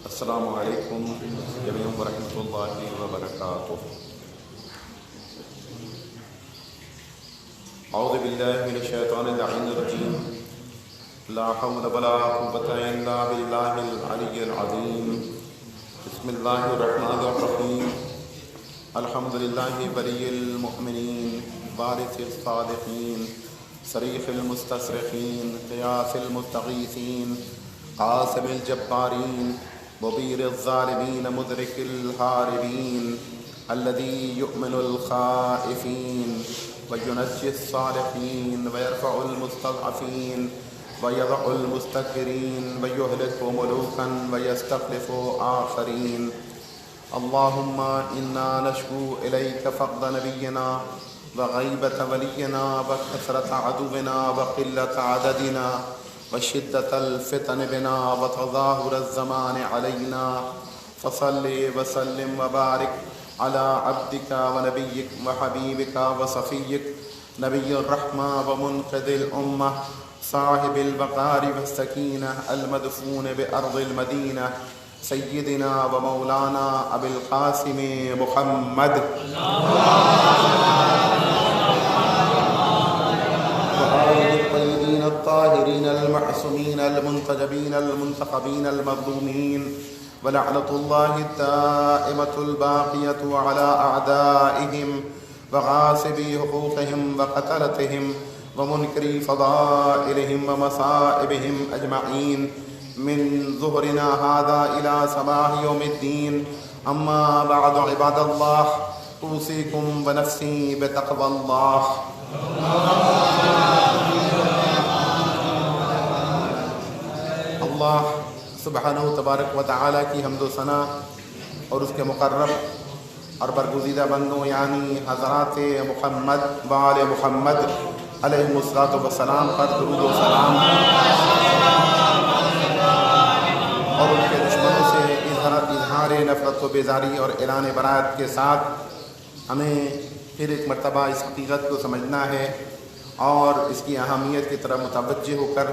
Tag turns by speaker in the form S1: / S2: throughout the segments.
S1: السلام علیکم جميعا ورحمۃ اللہ وبرکاتہ۔ اعوذ باللہ من الشیطان اللعین الرجیم، لا حول ولا قوة الا باللہ العلی العظیم۔ بسم اللہ الرحمن الرحیم، الحمد للہ ولی المؤمنین، وارث الصالحین، صریح المستصرخین، غیاث المستغیثین، قاسم الجبارین، مبیر الظالمین، مدرک الحاربین، الذی یؤمن الخائفین وینجی الصالحین ویرفع المستضعفین ویضع المستكبرین ویہلک ملوکا ویستخلف آخرین۔ اللہم انا نشکو الیک فقد نبینا وغیبت ولینا وکثرت عدونا وقلت عددنا وشدت الفتن بنا وتظاہر الزمان علینا، فصل وسلم وبارک علی عبدک ونبیک وحبیبک وصفیک نبی الرحمہ ومنقذ الامہ صاحب الوقار والسکینہ المدفون بارض المدینہ سیدنا ومولانا ابی القاسم محمد الطاهرين المعصومين المنتجبين المنتخبين المظلومين، ولعنة الله الدائمة الباقية على أعدائهم وغاصبي حقوقهم وقتلتهم ومنكري فضائلهم ومصائبهم أجمعين، من ظهرنا هذا إلى صباح يوم الدين. أما بعد عباد الله، أوصيكم ونفسي بتقوى الله. اللہ سبحانہ تبارک و تعالیٰ کی حمد و ثنا اور اس کے مقرب اور برگزیدہ بندوں یعنی حضرات محمد و آل محمد علیہ الصلاۃ والسلام پر درود و سلام، اور ان کے دشمنوں سے اظہار نفرت و بیزاری اور اعلان برات کے ساتھ ہمیں پھر ایک مرتبہ اس حقیقت کو سمجھنا ہے اور اس کی اہمیت کی طرف متوجہ ہو کر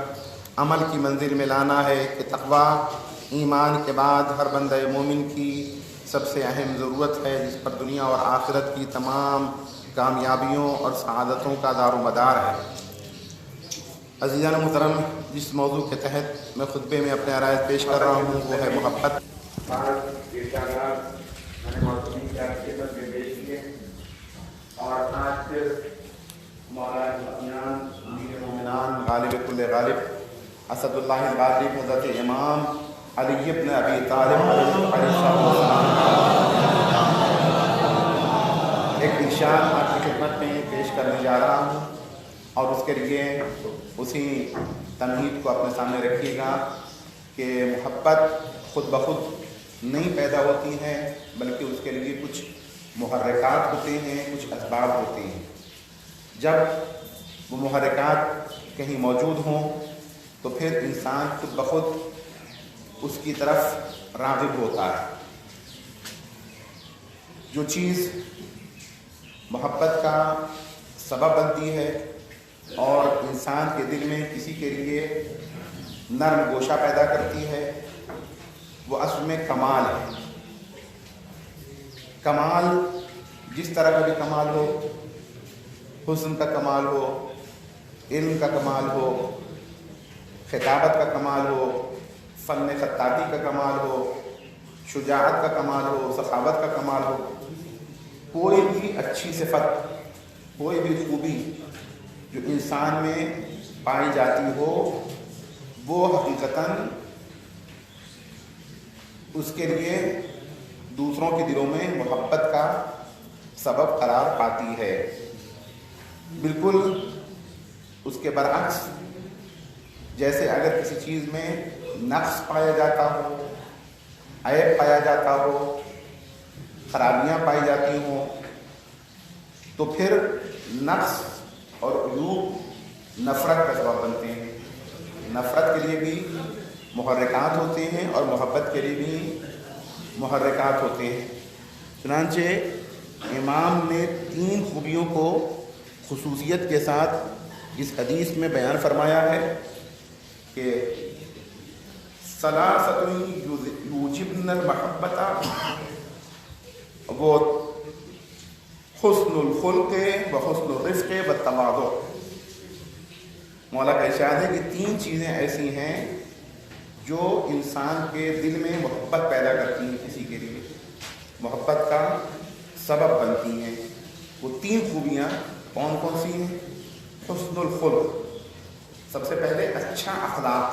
S1: عمل کی منزل میں لانا ہے کہ تقویٰ ایمان کے بعد ہر بندہ مومن کی سب سے اہم ضرورت ہے، جس پر دنیا اور آخرت کی تمام کامیابیوں اور سعادتوں کا دار و مدار ہے۔ عزیزان محترم، جس موضوع کے تحت میں خطبے میں اپنے عرائض پیش کر رہا ہوں وہ ہے محبت۔ اور آج پھر مولانا امیر مومنان غالب کل غالب اسد اللہ الغالب حضرت امام علی بن ابی طالب علیہ السلام ایک ارشاد آپ کی خدمت میں پیش کرنے جا رہا ہوں، اور اس کے لیے اسی تمہید کو اپنے سامنے رکھیے گا کہ محبت خود بخود نہیں پیدا ہوتی ہے، بلکہ اس کے لیے کچھ محرکات ہوتے ہیں، کچھ اسباب ہوتے ہیں۔ جب وہ محرکات کہیں موجود ہوں تو پھر انسان خود بخود اس کی طرف راغب ہوتا ہے۔ جو چیز محبت کا سبب بنتی ہے اور انسان کے دل میں کسی کے لیے نرم گوشہ پیدا کرتی ہے، وہ اصل میں کمال ہے۔ کمال جس طرح کا بھی کمال ہو، حسن کا کمال ہو، علم کا کمال ہو، خطابت کا کمال ہو، فن خطاطی کا کمال ہو، شجاعت کا کمال ہو، سخاوت کا کمال ہو، کوئی بھی اچھی صفت، کوئی بھی خوبی جو انسان میں پائی جاتی ہو، وہ حقیقتاً اس کے لیے دوسروں کے دلوں میں محبت کا سبب قرار پاتی ہے۔ بالکل اس کے برعکس، جیسے اگر کسی چیز میں نقص پایا جاتا ہو، عیب پایا جاتا ہو، خرابیاں پائی جاتی ہوں، تو پھر نقص اور عیوب نفرت کا سبب بنتے ہیں۔ نفرت کے لیے بھی محرکات ہوتے ہیں اور محبت کے لیے بھی محرکات ہوتے ہیں۔ چنانچہ امام نے 3 خوبیوں کو خصوصیت کے ساتھ اس حدیث میں بیان فرمایا ہے کہ सलासतुन यूजिबनल महब्बता, वो हुस्नुल खुल्क़े व हुस्नुर रिफ़्क़े व तवाज़ु। मौला का इरशाद है कि 3 चीज़ें ऐसी हैं जो इंसान के दिल में मोहब्बत पैदा करती हैं, किसी के लिए मोहब्बत का सबब बनती हैं। वो 3 खूबियाँ कौन कौन सी हैं? हुस्नुल खुल्क़, सबसे पहले अच्छा अखलाक।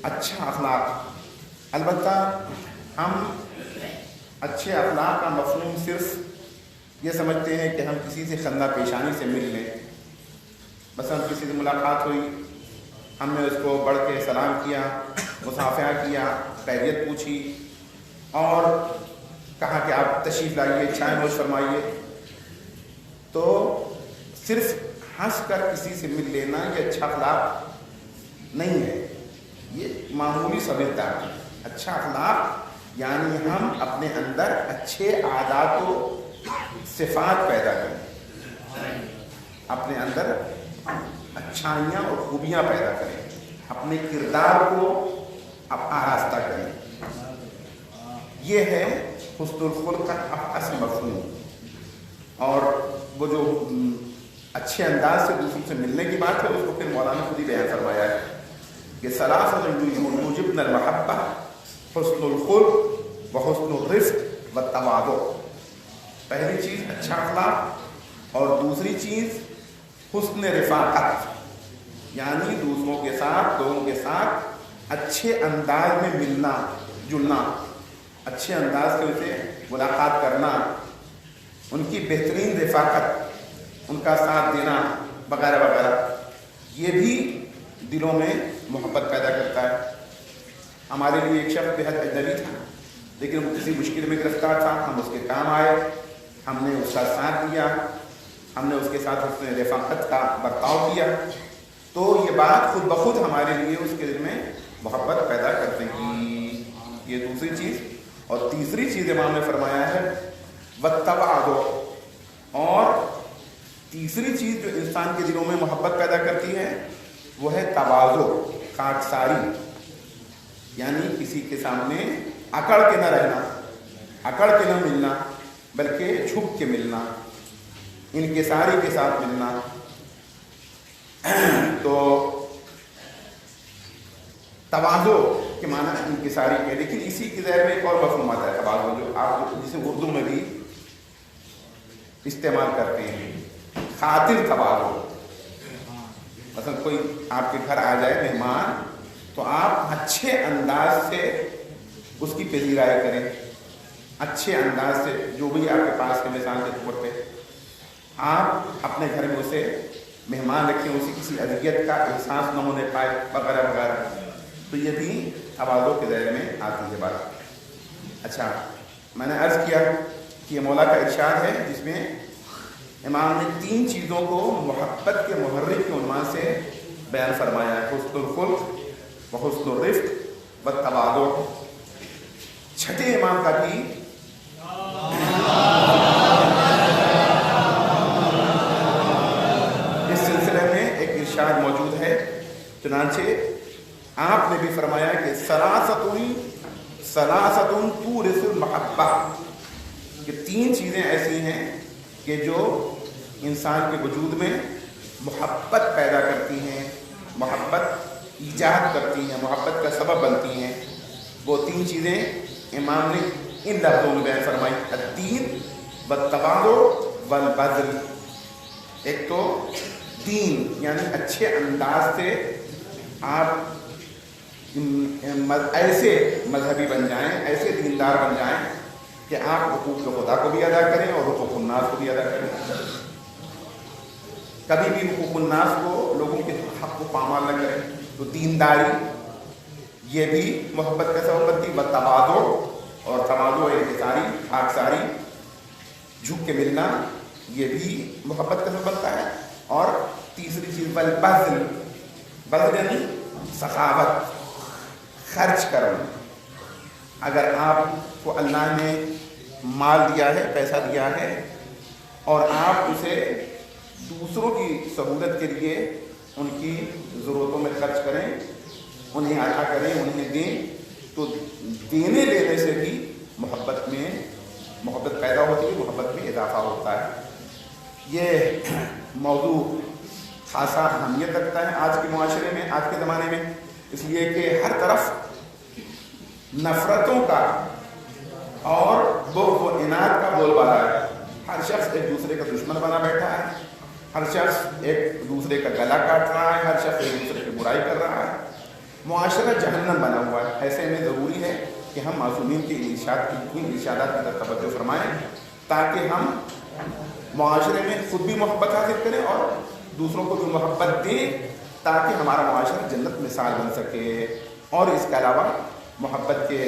S1: अच्छा अखलाक, अलबत्ता हम अच्छे अखलाक का मफ़हूम सिर्फ ये समझते हैं कि हम किसी से खंदा पेशानी से मिल लें। बस हम किसी से मुलाकात हुई, हमने उसको बढ़ के सलाम किया, मुसाफ़हा किया, खैरियत पूछी और कहा कि आप तशरीफ़ लाइए, चाय नोश फरमाइए, तो सिर्फ हंस कर किसी से मिल लेना ये अच्छा अखलाक नहीं है, ये मामूली समझदार है। अच्छा अखलाक यानी हम अपने अंदर अच्छे आदात व सिफ़ात पैदा करें, अपने अंदर अच्छाइयाँ और खूबियाँ पैदा करें, अपने किरदार को आरास्ता करें। ये है हुस्नुल खुल्क़ का असल मफ़हूम। और वो जो अच्छे अंदाज से दूसरों से मिलने की बात है, उसको फिर मौलाना खुद ही बयान फरमाया है कि सलासतुन यूजिबनल महब्बा, हुस्नुल खुल्क़ व हुस्नुर रिफ़्क़ व तवाज़ु। पहली चीज़ अच्छा अखलाक और दूसरी चीज़ हुस्न रिफ़ाक़त, यानी दूसरों के साथ, लोगों के साथ अच्छे अंदाज में मिलना जुलना, अच्छे अंदाज से उनसे मुलाकात करना, उनकी बेहतरीन रिफ़ाक़त, उनका साथ देना वगैरह वगैरह, ये भी दिलों में मोहब्बत पैदा करता है। हमारे लिए एक शख्स बेहद अजनबी था, लेकिन वो किसी मुश्किल में गिरफ्तार था, हम उसके काम आए, हमने उसका साथ दिया, हमने उसके साथ उसने रिफ़ाक़त का बर्ताव किया, तो ये बात खुद ब खुद हमारे लिए उसके दिल में मोहब्बत पैदा कर देगी। ये दूसरी चीज़। और तीसरी चीज़ इमाम ने फरमाया है वत्तवाज़ु, और तीसरी चीज़ जो इंसान के दिलों में मोहब्बत पैदा करती है वो है तवाज़ु, खाकसारी, यानी किसी के सामने अकड़ के न रहना, अकड़ के न मिलना, बल्कि झुक के मिलना, इनकिसारी के साथ मिलना। तो तवाज़ु के माना इनकिसारी के, लेकिन इसी के ज़हन में एक और मफ़हूम आता है तवाज़ु, जो आप जिसे उर्दू में भी इस्तेमाल करते हैं, खातिर तवाज़ु। मतलब कोई आपके घर आ जाए मेहमान, तो आप अच्छे अंदाज से उसकी पजीराई करें, अच्छे अंदाज से, जो भी आपके पास है, मिसाल के तौर पे आप अपने घर में उसे मेहमान रखें, उसे किसी अज़ियत का एहसास न होने पाए वगैरह वगैरह। तो ये भी तवाज़ु के दायरे में आती है बात। अच्छा, मैंने अर्ज़ किया कि ये मौला का इरशाद है जिसमें इमाम ने 3 चीज़ों को मोहब्बत के मुहर्रिक के उन्वान से बयान फरमाया है, हुस्नुल खुल्क़ व हुस्नुर रिफ़्क़ व तवाज़ु। छठे इमाम का भी इस सिलसिले में एक इरशाद मौजूद है, चुनांचे आपने भी फरमाया कि सलासतुन तूरिसुल महब्बा, कि 3 चीज़ें ऐसी हैं कि जो इंसान के वजूद में मोहब्बत पैदा करती हैं, मोहब्बत ईजाद करती हैं, मोहब्बत का सबब बनती हैं। वो 3 चीज़ें इमाम ने इन लफ्ज़ों में बयान फरमाई, अद्दीन वत्तवाज़ु वल बज़्ल। एक तो दीन, यानी अच्छे अंदाज से आप ऐसे मजहबी बन जाएं, ऐसे दीनदार बन जाएं कि आप हुकूक खुदा को भी अदा करें और हुकूक उन्नास को भी अदा करें। कभी भी हुकूक उन्नास को, लोगों के हक़ को पामाल न करें। तो दीनदारी ये भी मोहब्बत का सबब बनती है। तवाज़ु, और तवाज़ु इनकिसारी, खाकसारी, झुक के मिलना, ये भी मोहब्बत का सबब बनता है। और तीसरी चीज़ बल बज़्ल, बज़्ल यानी सखावत, खर्च करना। अगर आपको अल्लाह ने माल दिया है, पैसा दिया है, और आप उसे दूसरों की सहूलत के लिए उनकी ज़रूरतों में खर्च करें, انہیں عطا کریں، انہیں دیں، تو دینے لینے سے بھی محبت پیدا ہوتی ہے، محبت میں اضافہ ہوتا ہے۔ یہ موضوع خاصا اہمیت رکھتا ہے آج کے معاشرے میں، آج کے زمانے میں، اس لیے کہ ہر طرف نفرتوں کا اور بغض و عناد کا بول بالا ہے۔ ہر شخص ایک دوسرے کا دشمن بنا بیٹھا ہے، ہر شخص ایک دوسرے کا گلا کاٹ رہا ہے، ہر شخص ایک دوسرے کی برائی کر رہا ہے، معاشرہ جہنم بنا ہوا ہے۔ ایسے میں ضروری ہے کہ ہم معصومین کے ارشادات کی طرف توجہ فرمائیں تاکہ ہم معاشرے میں خود بھی محبت حاصل کریں اور دوسروں کو بھی محبت دیں، تاکہ ہمارا معاشرہ جنت مثال بن سکے۔ اور اس کے علاوہ محبت کے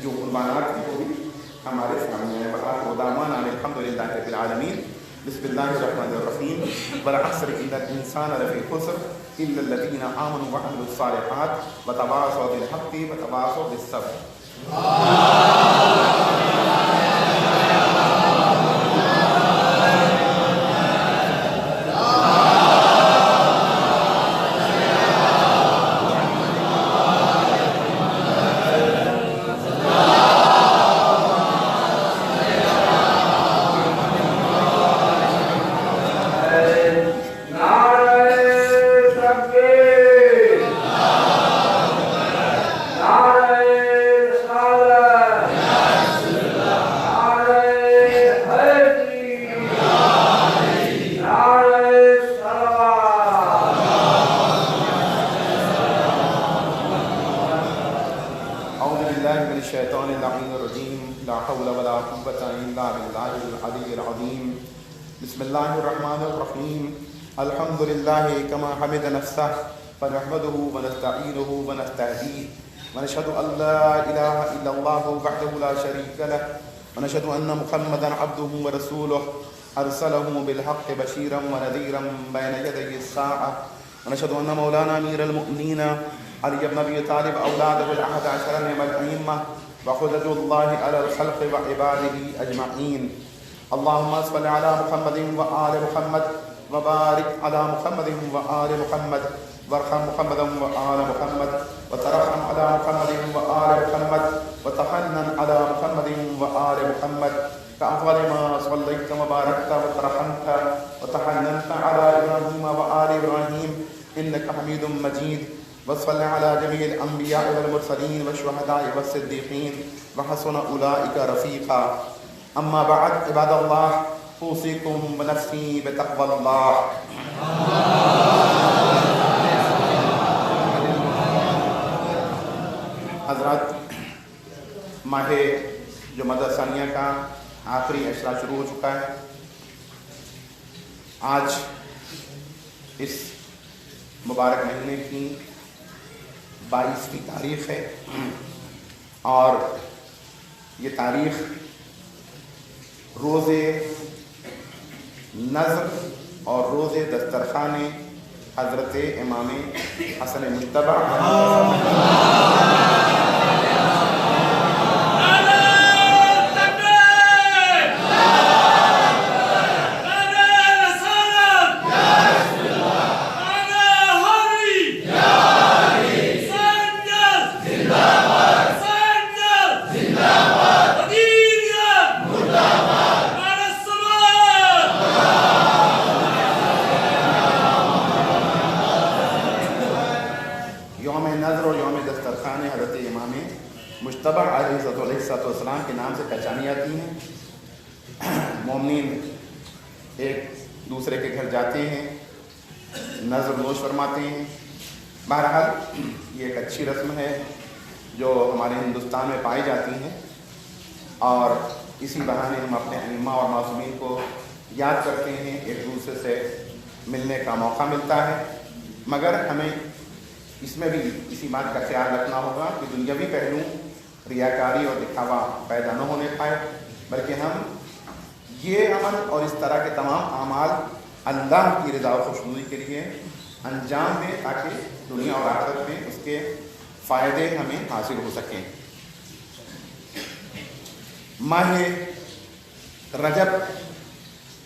S1: جو عنوانات ہیں وہ بھی ہمارے سامنے ہیں۔ وآخر دعوانا الحمد للہ رب العالمین۔ بسم اللہ الرحمن الرحیم۔ والعصر ان الانسان لفی خسر الا الذین آمنوا وعملوا الصالحات وتواصوا بالحق وتواصوا بالصبر۔ بسم اللہ الرحمن الرحیم۔ الحمد للہ کما حمد نفسہ فنحمده ونستعینه ونستهدیه ونشهد ان لا الہ الا اللہ وحدہ لا شریک لہ ونشهد ان محمدا عبده ورسولہ ارسلہ بالحق بشیرا ونذیرا بین یدی الساعة ونشهد ان مولانا امیر المؤمنین علی بن ابی طالب اولادہ الأحد عشر من الأئمة وحجج اللہ علی الخلق وعبادہ اجمعین۔ اللهم صل على محمد وآل محمد وبارك على محمد وآل محمد وارحم محمدا وآل محمد وترحم على محمد وآل محمد وتحنن على محمد وآل محمد كأفضل ما صليت وباركت وترحمت وتحننت على إبراهيم وآل إبراهيم إنك حميد مجيد وصل على جميع الأنبياء والمرسلين والشهداء والصديقين وحسن أولئك رفيقا۔ اما بعد، عباد اللہ، اوصیکم ونفسی بتقوی اللہ۔ حضرات، ماہ جمادی ثانیہ کا آخری اشرا شروع ہو چکا ہے۔ آج اس مبارک مہینے کی 22ویں تاریخ ہے، اور یہ تاریخ روزے نذر اور روزے دسترخوان حضرت امام حسن مجتبی مجتبی علیہ السلام کے نام سے پہچانی جاتی ہیں۔ مومنین ایک دوسرے کے گھر جاتے ہیں، نذر نوش فرماتے ہیں۔ بہرحال یہ ایک اچھی رسم ہے جو ہمارے ہندوستان میں پائی جاتی ہیں، اور اسی بہانے ہم اپنے ائمہ اور معصومین کو یاد کرتے ہیں، ایک دوسرے سے ملنے کا موقع ملتا ہے۔ مگر ہمیں اس میں بھی اسی بات کا خیال رکھنا ہوگا کہ دنیاوی پہلو ریاکاری اور دکھاوا پیدا نہ ہونے پائے، بلکہ ہم یہ عمل اور اس طرح کے تمام اعمال اللہ کی رضا و خوشنودی کے لیے انجام دیں تاکہ دنیا اور آخرت میں اس کے فائدے ہمیں حاصل ہو سکیں۔ ماہ رجب،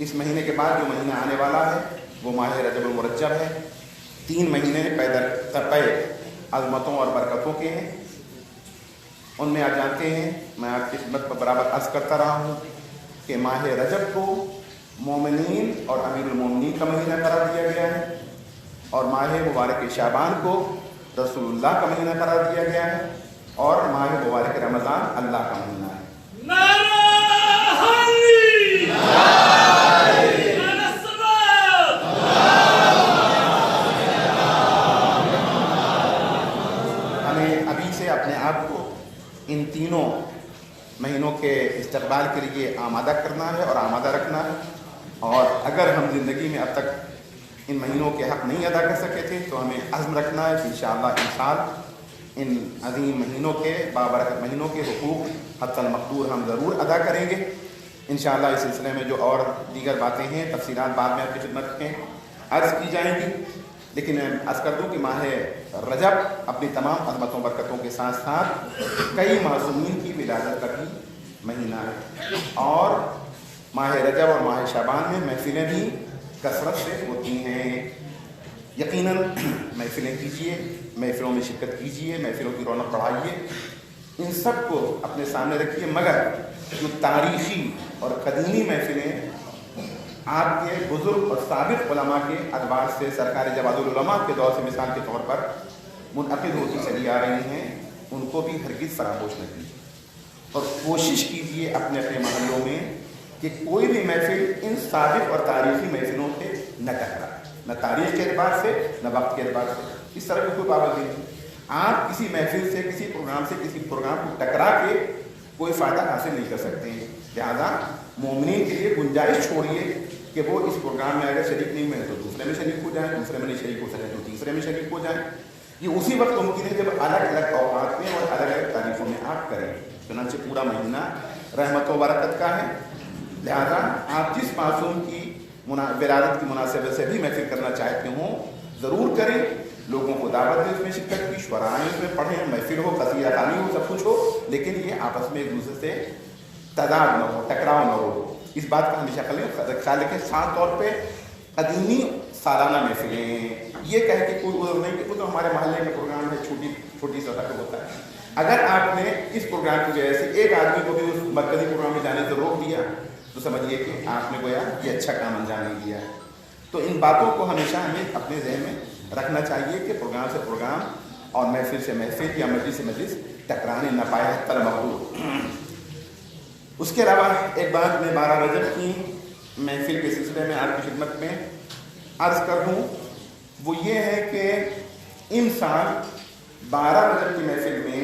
S1: اس مہینے کے بعد جو مہینہ آنے والا ہے وہ ماہ رجب المرجب ہے۔ 3 مہینے پے अज़मतों और बरकतों के हैं। उनमें आप जानते हैं, मैं आपकी खिदमत पर बराबर अर्ज़ करता रहा हूँ कि माह रजब को मोमिनीन और अमीरुल मोमिनीन का महीना करार दिया गया है, और माह मुबारक शाबान को रसूलुल्लाह का महीना करार दिया गया है, और माह मुबारक रमज़ान अल्लाह का महीना है। हमें अभी से अपने आप को इन तीनों महीनों के इस्तकबाल के लिए आमादा करना है और आमादा रखना है। और अगर हम ज़िंदगी में अब तक इन महीनों के हक़ नहीं अदा कर सके थे तो हमें अज़्म रखना है कि इंशाअल्लाह इस साल इन अज़ीम महीनों के बाबरकत महीनों के हुकूक़ हत्तल मक़दूर हम ज़रूर अदा करेंगे इंशाअल्लाह। इस सिलसिले में जो और दीगर बातें हैं, तफ़सीलात बाद में आपकी खिदमत में अर्ज़ की जाएंगी, लेकिन अर्ज़ कर दूँ कि माह रजब अपनी तमाम अज़मतों बरकतों के साथ साथ कई मासूमीन की विलादत का भी महीना है, और माह रजब और माह शाबान में महफिलें भी कसरत से होती हैं। यकीनन महफिलें कीजिए, महफिलों में शिरकत कीजिए, महफिलों की रौनक बढ़ाइए, इन सब को अपने सामने रखिए। मगर जो तारीख़ी और कदीमी महफिलें आपके बुज़ुर्ग और साबिक़ उलमा के अदबार से सरकार जवादुल उलमा के दौर से मिसाल के तौर पर मुनअक़िद होती चली आ रही हैं, उनको भी हरगिज़ फरामोश न कीजिए, और कोशिश कीजिए अपने अपने महल्लों में कि कोई भी महफिल इन साबिक़ और तारीख़ी महफिलों से न टकराए, न तारीख़ के एतबार से न वक्त के एतबार से। इस तरह की कोई पाबंदी नहीं। आप किसी महफिल से, किसी प्रोग्राम से, किसी प्रोग्राम को टकरा के कोई फ़ायदा हासिल नहीं कर सकते हैं। लिहाजा मोमिनीन के लिए गुंजाइश छोड़िए कि वो इस प्रोग्राम में अगर शरीक नहीं हुए तो दूसरे में शरीक हो जाएँ, दूसरे में नहीं शरीक हो सके तो तीसरे में शरीक हो जाएँ। ये उसी वक्त मुमकिन है जब अलग अलग औकात में और अलग अलग तारीफ़ों में आप करें। चुनांचे पूरा महीना रहमत व बरकत का है, लिहाजा आप जिस मासूम की विलादत की मुनासिबत से भी महफिल करना चाहते हों ज़रूर करें। लोगों को दावत दें उसमें शिरकत की, शुराएं उसमें पढ़ें, महफिल हो, कसीदा खानी हो, सब कुछ हो, लेकिन ये आपस में एक दूसरे से तदाद न हो, टकराव न हो। इस बात का हमेशा ख्याल रखें। साथ तौर पर कदीमी सालाना महफिलें, ये कह के कोई उधर नहीं कि वो तो हमारे मोहल्ले का प्रोग्राम है, छोटी सतह पर होता है। अगर आपने इस प्रोग्राम की वजह से एक आदमी को भी उस मरकज़ी प्रोग्राम में जाने से रोक दिया तो समझिए कि आपने गोया ये अच्छा काम अंजाम नहीं दिया है। तो इन बातों को हमेशा हमें अपने जहन में रखना चाहिए कि प्रोग्राम से प्रोग्राम और महफिल से महफिल या मजलिस से मजलिस टकराने न पाए हत्तल मक़दूर। उसके अलावा एक बात मैं 12 रजब की महफिल के सिलसिले में आपकी खिदमत में अर्ज़ कर दूँ, वो ये है कि इन साल 12 रजब की महफिल में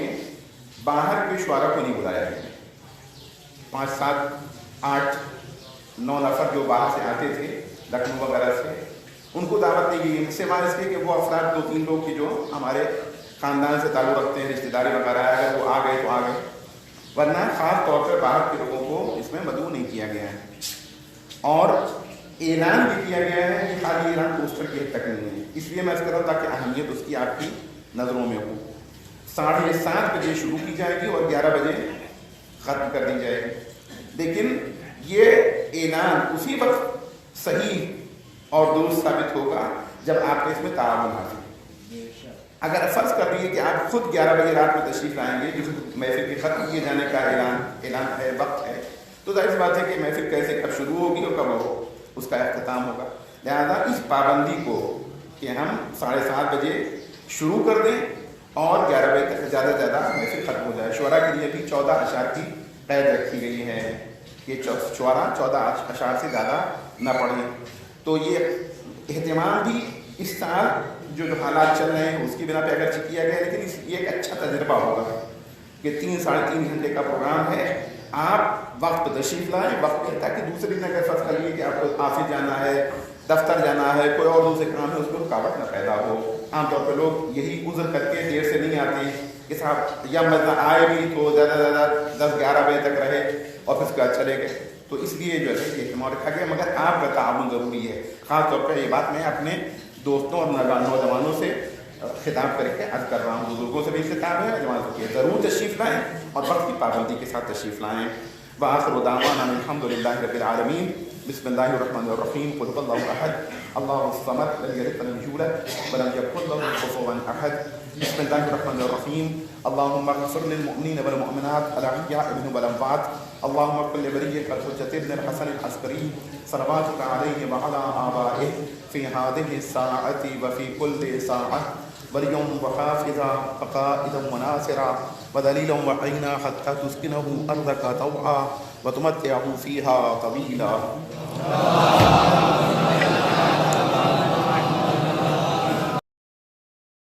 S1: बाहर के शुआरा को नहीं बुलाया गया। 5, 7, 8, 9 नफ़र जो बाहर से आते थे लखनऊ वगैरह से, उनको दावत नहीं दी, सिवाय इसके कि वो अफराद 2-3 लोग की जो हमारे ख़ानदान से ताल्लुक़ रखते हैं, रिश्तेदारी वगैरह, अगर वो आ गए तो आ गए, वरना ख़ास तौर पर बाहर के लोगों को इसमें मदऊ नहीं किया गया है। और ऐलान भी किया गया है कि खाली ऐलान पोस्टर की हद तक नहीं है। इसलिए मैं कर रहा हूँ ताकि अहमियत उसकी आपकी नज़रों में हो। 7:30 बजे शुरू की जाएगी और 11 बजे ख़त्म कर दी जाएगी। लेकिन ये ऐलान उसी वक्त सही और दुरुस्त साबित होगा जब आपके इसमें ताआवुन हासिल। अगर फ़र्ज़ कर रही है कि आप खुद 11 बजे रात में तशरीफ़ लाएंगे, जिस महफिल के ख़त्म किए जाने का ऐलान है, वक्त है, तो जाहिर सी बात है कि महफिल कैसे कब शुरू होगी और कब उसका अख्ताम होगा। लिहाजा इस पाबंदी को कि हम 7:30 बजे शुरू कर दें और 11 बजे तक ज़्यादा से ज़्यादा महफिल ख़त्म हो जाए। शुअरा के लिए भी 14 अशार की कैद रखी गई है कि शुअरा 14 अशार से ज़्यादा न पढ़ें। तो ये एहतमाम भी इस साल जो हालात चल रहे हैं उसकी बिना पे अगर किया गया, लेकिन ये एक अच्छा तजुर्बा होगा कि 3-3.5 घंटे का प्रोग्राम है। आप वक्त पर तशरीफ़ लाएँ, वक्त पर, ताकि दूसरे दिन अगर फ़र्ज़ कर लिए कि आपको ऑफिस जाना है, दफ्तर जाना है, कोई और दूसरे काम है, उसमें रुकावट न पैदा हो। आमतौर पर लोग यही उज़्र करके देर से नहीं आते कि साहब या मतलब आए भी तो ज़्यादा से ज़्यादा 10-11 बजे तक रहे और फिर उसके बाद चले गए। तो इसलिए जो है कि एहतमाम रखा गया, मगर आपका ताउन ज़रूरी है। ख़ास तौर पर ये बात मैं अपने दोस्तों और नौजवानों से खिताब करके अर्ज़ कर रहा हूँ, बुजुर्गों से भी खिताब है, नौजवानों के ज़रूर तशरीफ़ लाएँ और वक्त की पाबंदी के साथ तशरीफ़ लाएँ। व आखिर दावाना अल्हम्दुलिल्लाहि रब्बिल आलमीन। بسم الله الرحمن الرحيم قل هو الله أحد الله الصمد لم يلد ولم يولد ولم يكن له كفوا أحد بسم الله الرحمن الرحيم اللهم اغفر للمؤمنين والمؤمنات الأحياء منهم والأموات اللهم اغفر لوليك الحجة ابن الحسن العسكري صلواتك عليه وعلى آبائه في هذه الساعة وفي كل ساعة وليا وحافظا وقائدا وناصرا ودليلا وعينا حتى تسكنه أرضك طوعا وتمتعه فيها طويلا.